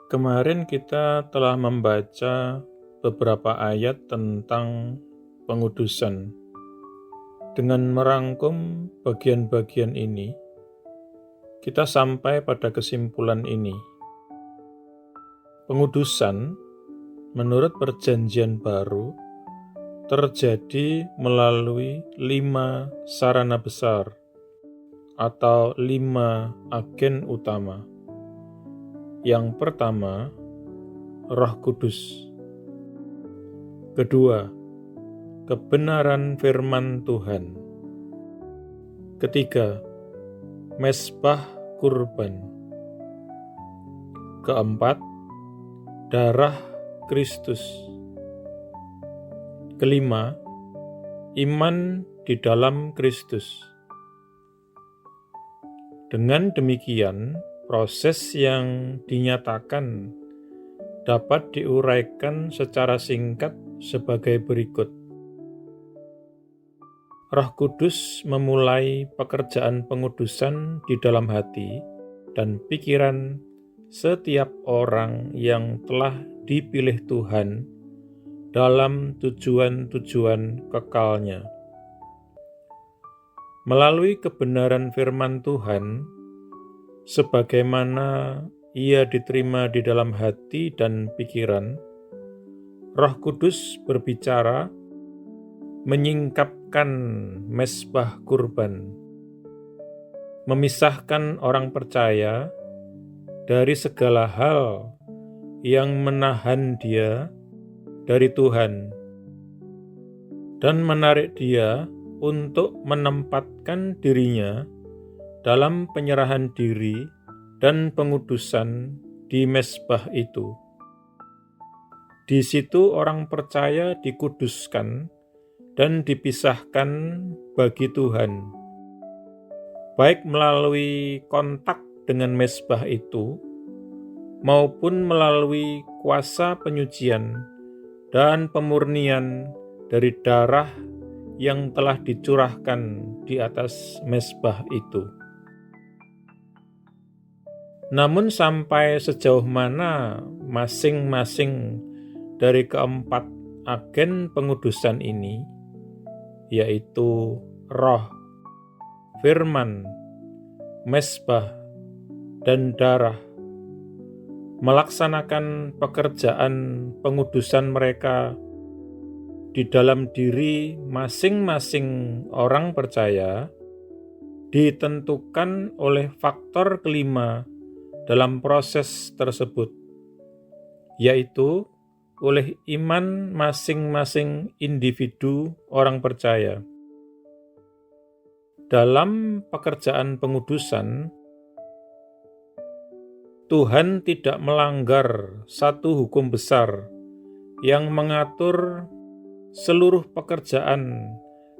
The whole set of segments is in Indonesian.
Kemarin kita telah membaca beberapa ayat tentang pengudusan. Dengan merangkum bagian-bagian ini, kita sampai pada kesimpulan ini. Pengudusan, menurut Perjanjian Baru, terjadi melalui 5 sarana besar atau 5 agen utama. Yang pertama, Roh Kudus. Kedua, kebenaran firman Tuhan. Ketiga, mezbah kurban. Keempat, darah Kristus. Kelima, iman di dalam Kristus. Dengan demikian, proses yang dinyatakan dapat diuraikan secara singkat sebagai berikut. Roh Kudus memulai pekerjaan pengudusan di dalam hati dan pikiran setiap orang yang telah dipilih Tuhan dalam tujuan-tujuan kekalnya. Melalui kebenaran firman Tuhan, sebagaimana ia diterima di dalam hati dan pikiran, Roh Kudus berbicara, menyingkapkan mezbah kurban, memisahkan orang percaya dari segala hal yang menahan dia dari Tuhan, dan menarik dia untuk menempatkan dirinya dalam penyerahan diri dan pengudusan di mezbah itu. Di situ orang percaya dikuduskan dan dipisahkan bagi Tuhan, baik melalui kontak dengan mezbah itu, maupun melalui kuasa penyucian dan pemurnian dari darah yang telah dicurahkan di atas mezbah itu. Namun sampai sejauh mana masing-masing dari keempat agen pengudusan ini, yaitu roh, firman, mezbah, dan darah, melaksanakan pekerjaan pengudusan mereka di dalam diri masing-masing orang percaya, ditentukan oleh faktor kelima dalam proses tersebut, yaitu oleh iman masing-masing individu orang percaya. Dalam pekerjaan pengudusan, Tuhan tidak melanggar satu hukum besar yang mengatur seluruh pekerjaan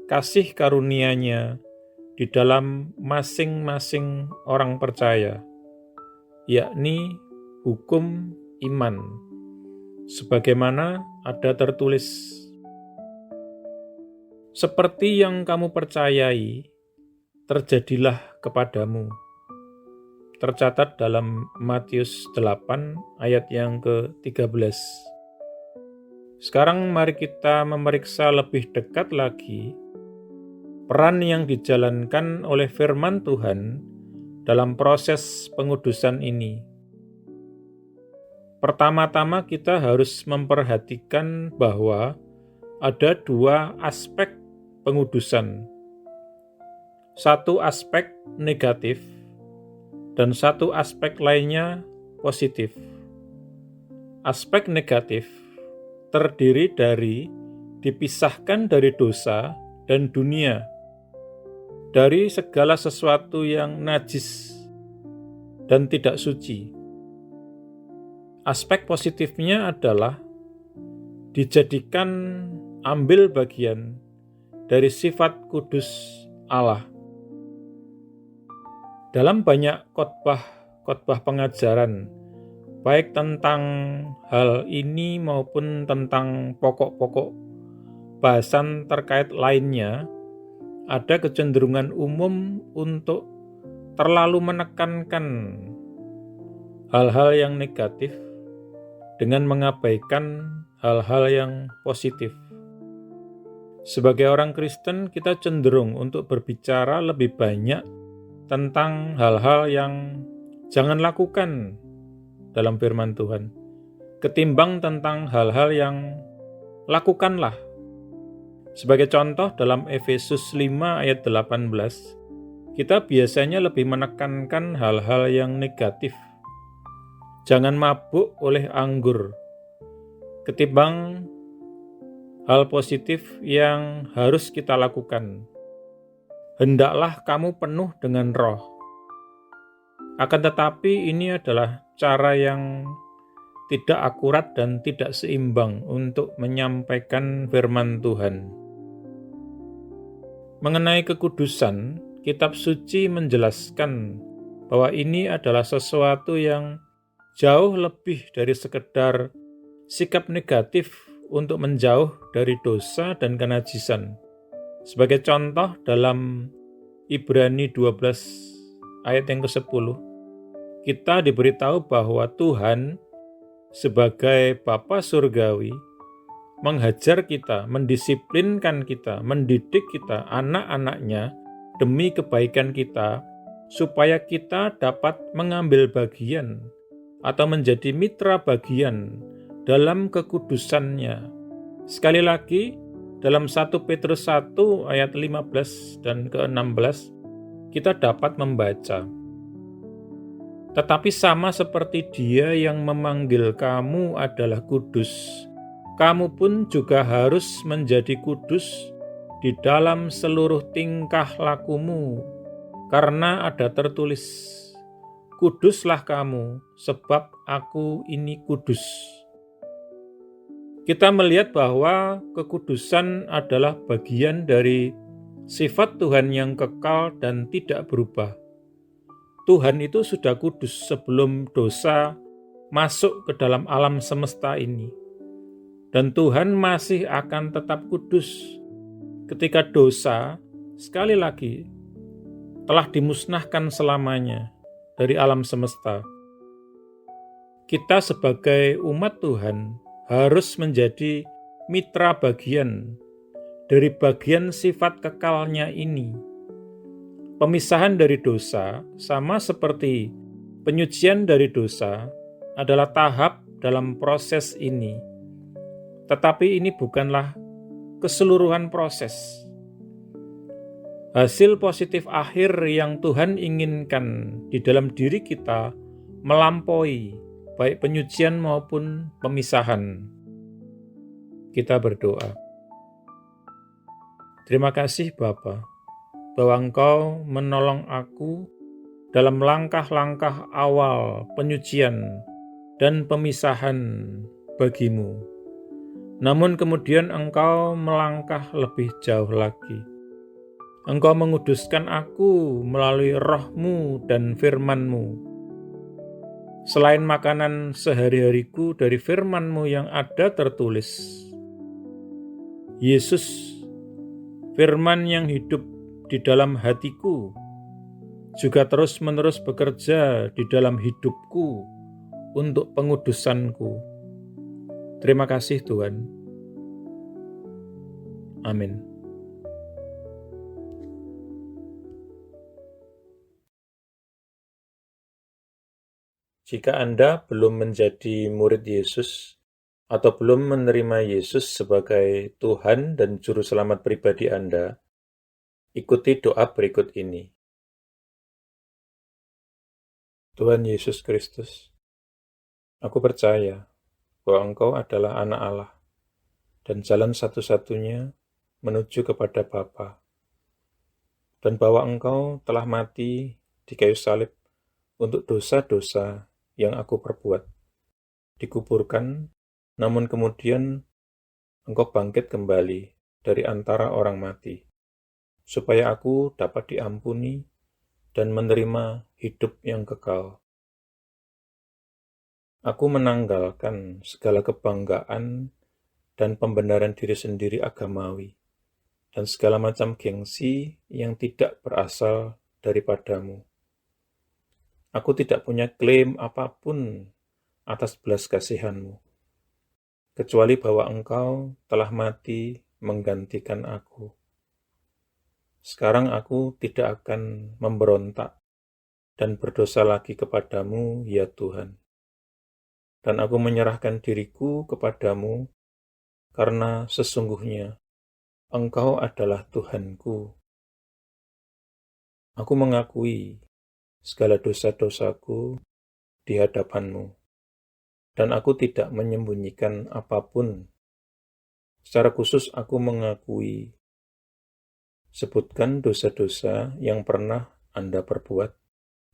kasih karunia-Nya di dalam masing-masing orang percaya, yakni hukum iman, sebagaimana ada tertulis, "Seperti yang kamu percayai, terjadilah kepadamu." Tercatat dalam Matius 8 ayat yang ke-13. Sekarang mari kita memeriksa lebih dekat lagi peran yang dijalankan oleh firman Tuhan dalam proses pengudusan ini. Pertama-tama kita harus memperhatikan bahwa ada 2 aspek pengudusan. Satu aspek negatif dan satu aspek lainnya positif. Aspek negatif terdiri dari dipisahkan dari dosa dan dunia, dari segala sesuatu yang najis dan tidak suci. Aspek positifnya adalah dijadikan ambil bagian dari sifat kudus Allah. Dalam banyak khotbah pengajaran, baik tentang hal ini maupun tentang pokok-pokok bahasan terkait lainnya, ada kecenderungan umum untuk terlalu menekankan hal-hal yang negatif dengan mengabaikan hal-hal yang positif. Sebagai orang Kristen, kita cenderung untuk berbicara lebih banyak tentang hal-hal yang jangan lakukan dalam firman Tuhan, ketimbang tentang hal-hal yang lakukanlah. Sebagai contoh, dalam Efesus 5 ayat 18, kita biasanya lebih menekankan hal-hal yang negatif. Jangan mabuk oleh anggur, ketimbang hal positif yang harus kita lakukan. Hendaklah kamu penuh dengan roh. Akan tetapi ini adalah cara yang tidak akurat dan tidak seimbang untuk menyampaikan firman Tuhan. Mengenai kekudusan, kitab suci menjelaskan bahwa ini adalah sesuatu yang jauh lebih dari sekedar sikap negatif untuk menjauh dari dosa dan kenajisan. Sebagai contoh, dalam Ibrani 12 ayat yang ke-10, kita diberitahu bahwa Tuhan sebagai Bapa Surgawi menghajar kita, mendisiplinkan kita, mendidik kita, anak-anaknya, demi kebaikan kita, supaya kita dapat mengambil bagian atau menjadi mitra bagian dalam kekudusannya. Sekali lagi, dalam 1 Petrus 1 ayat 15 dan ke-16, kita dapat membaca, tetapi sama seperti Dia yang memanggil kamu adalah kudus, kamu pun juga harus menjadi kudus di dalam seluruh tingkah lakumu, karena ada tertulis, kuduslah kamu, sebab aku ini kudus. Kita melihat bahwa kekudusan adalah bagian dari sifat Tuhan yang kekal dan tidak berubah. Tuhan itu sudah kudus sebelum dosa masuk ke dalam alam semesta ini. Dan Tuhan masih akan tetap kudus ketika dosa, sekali lagi, telah dimusnahkan selamanya dari alam semesta. Kita sebagai umat Tuhan harus menjadi mitra bagian dari bagian sifat kekalnya ini. Pemisahan dari dosa, sama seperti penyucian dari dosa, adalah tahap dalam proses ini. Tetapi ini bukanlah keseluruhan proses. Hasil positif akhir yang Tuhan inginkan di dalam diri kita melampaui baik penyucian maupun pemisahan. Kita berdoa. Terima kasih Bapa, bahwa Engkau menolong aku dalam langkah-langkah awal penyucian dan pemisahan bagimu. Namun kemudian Engkau melangkah lebih jauh lagi. Engkau menguduskan aku melalui roh-Mu dan firman-Mu. Selain makanan sehari-hariku dari firman-Mu yang ada tertulis, Yesus, firman yang hidup di dalam hatiku, juga terus-menerus bekerja di dalam hidupku untuk pengudusanku. Terima kasih Tuhan. Amin. Jika Anda belum menjadi murid Yesus atau belum menerima Yesus sebagai Tuhan dan Juru Selamat pribadi Anda, ikuti doa berikut ini. Tuhan Yesus Kristus, aku percaya bahwa Engkau adalah anak Allah dan jalan satu-satunya menuju kepada Bapa, dan bahwa Engkau telah mati di kayu salib untuk dosa-dosa yang aku perbuat, dikuburkan, namun kemudian Engkau bangkit kembali dari antara orang mati, supaya aku dapat diampuni dan menerima hidup yang kekal. Aku menanggalkan segala kebanggaan dan pembenaran diri sendiri agamawi, dan segala macam gengsi yang tidak berasal daripadamu. Aku tidak punya klaim apapun atas belas kasihan-Mu. kecuali bahwa Engkau telah mati menggantikan aku. Sekarang aku tidak akan memberontak dan berdosa lagi kepadamu, ya Tuhan. Dan aku menyerahkan diriku kepadamu, karena sesungguhnya Engkau adalah Tuhanku. Aku mengakui segala dosa-dosaku di hadapan-Mu, dan aku tidak menyembunyikan apapun. Secara khusus aku mengakui, sebutkan dosa-dosa yang pernah Anda perbuat,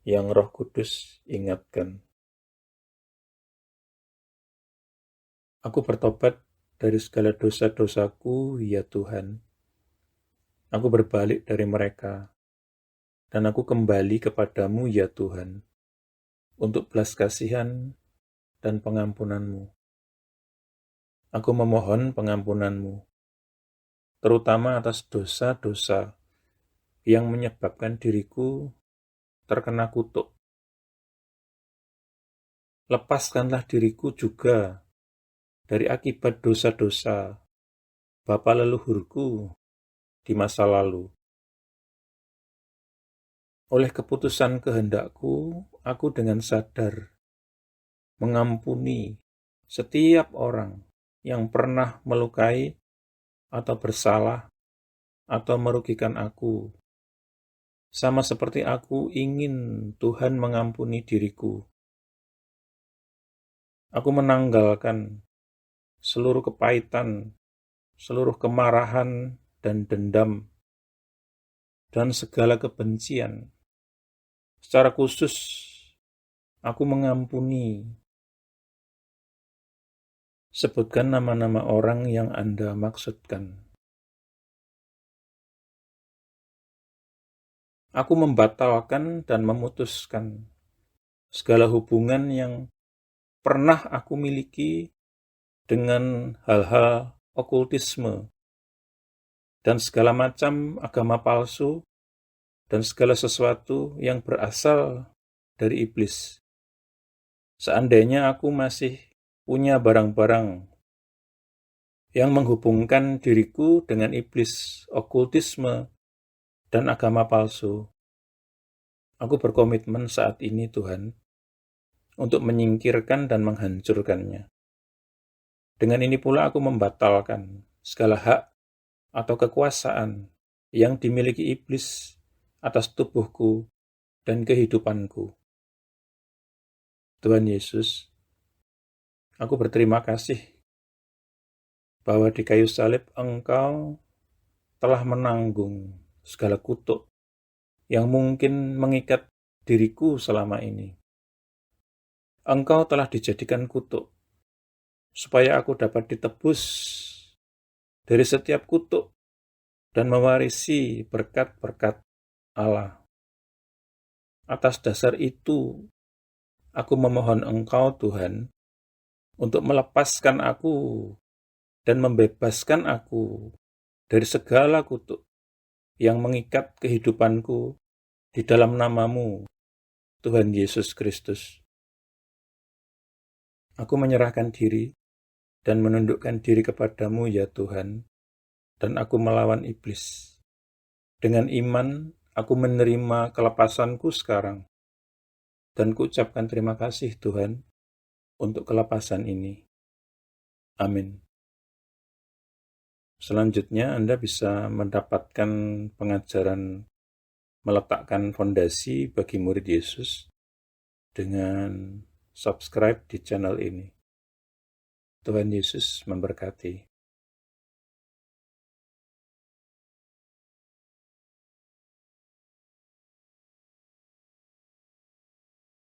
yang Roh Kudus ingatkan. Aku bertobat dari segala dosa-dosaku, ya Tuhan. Aku berbalik dari mereka, dan aku kembali kepadamu, ya Tuhan, untuk belas kasihan dan pengampunan-Mu. Aku memohon pengampunan-Mu, terutama atas dosa-dosa yang menyebabkan diriku terkena kutuk. Lepaskanlah diriku juga dari akibat dosa-dosa bapa leluhurku di masa lalu. Oleh keputusan kehendakku, aku dengan sadar mengampuni setiap orang yang pernah melukai atau bersalah atau merugikan aku, sama seperti aku ingin Tuhan mengampuni diriku. Aku menanggalkan seluruh kepahitan, seluruh kemarahan dan dendam, dan segala kebencian. Secara khusus, aku mengampuni. Sebutkan nama-nama orang yang Anda maksudkan. Aku membatalkan dan memutuskan segala hubungan yang pernah aku miliki dengan hal-hal okultisme dan segala macam agama palsu dan segala sesuatu yang berasal dari iblis. Seandainya aku masih punya barang-barang yang menghubungkan diriku dengan iblis, okultisme, dan agama palsu, aku berkomitmen saat ini, Tuhan, untuk menyingkirkan dan menghancurkannya. Dengan ini pula aku membatalkan segala hak atau kekuasaan yang dimiliki iblis atas tubuhku dan kehidupanku. Tuhan Yesus, aku berterima kasih bahwa di kayu salib Engkau telah menanggung segala kutuk yang mungkin mengikat diriku selama ini. Engkau telah dijadikan kutuk, supaya aku dapat ditebus dari setiap kutuk dan mewarisi berkat-berkat Allah. Atas dasar itu, aku memohon Engkau, Tuhan, untuk melepaskan aku dan membebaskan aku dari segala kutuk yang mengikat kehidupanku di dalam nama-Mu, Tuhan Yesus Kristus. Aku menyerahkan diri dan menundukkan diri kepadamu, ya Tuhan, dan aku melawan iblis. Dengan iman, aku menerima kelepasanku sekarang, dan kuucapkan terima kasih, Tuhan, untuk kelepasan ini. Amin. Selanjutnya, Anda bisa mendapatkan pengajaran meletakkan fondasi bagi murid Yesus dengan subscribe di channel ini. Tuhan Yesus memberkati.